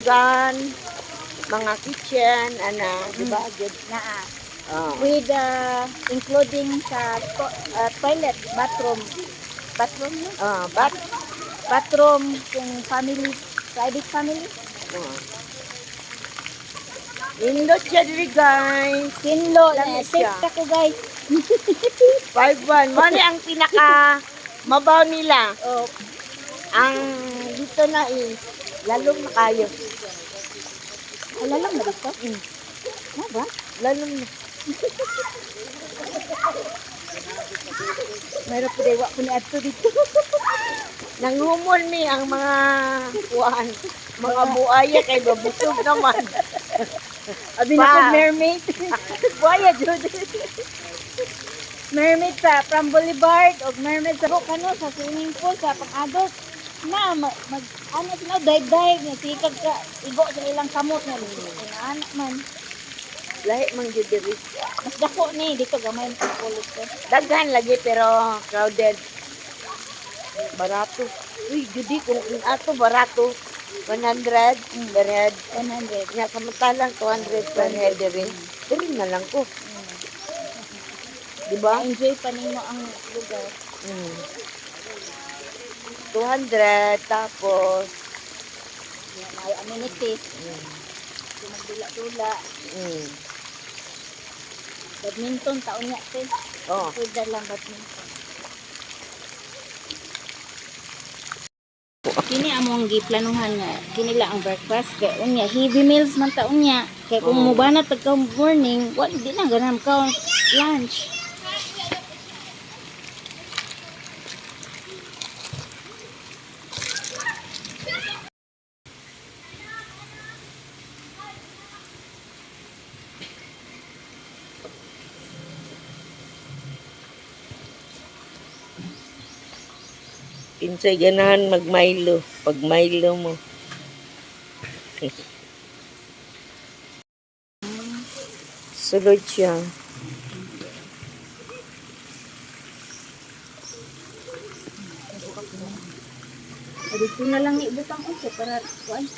Gan, mga kitchen, di ba? Good. Naa. Oh. With including sa toilet, bathroom. Bathroom, no? Bathroom kung family, private family. Indot siya diri guys. Kinlo, Lamig safe siya. ako guys. 5-1. Mani ang pinaka mabaw nila. Oh, Ang dito na lalong na kayo. alalang na dito. Ano ba? Lalong na. Mayroon po dewa ko ni Adto dito. Nanghumol mi ang mga kuan, mga buaya kay babusog naman. Abi na ko mermaid. Buaya, Jude. Mermaid sa from Boulevard o mermaid sa kano sa swimming pool sa pang-adult. Na ano sila dive nga sikag ka igo sa ilang kamot nga anak man. Lahi mang jud diri. Mas dako ni dito gamay ang pulit ko. Daghan lagi pero crowded. Barato. Uy, judi kung ato barato 100 per head. 100. Nga samantalang 200 per head diri. Diri na lang ko. Di ba? Enjoy pa nimo ang lugar. 200 tapos Yan ay amenities. Magdula-dula. Badminton taon niya te. Oh. Pwede lang badminton. Kini among giplanuhan nga kini lang ang breakfast kay unya heavy meals man ta unya kay kung mubanat pagka morning wa di na ganam ka lunch. Kinsay ganahan mag-Milo. Pag Milo mo. Sulod siya. Dito na lang ibutang ko para kuan.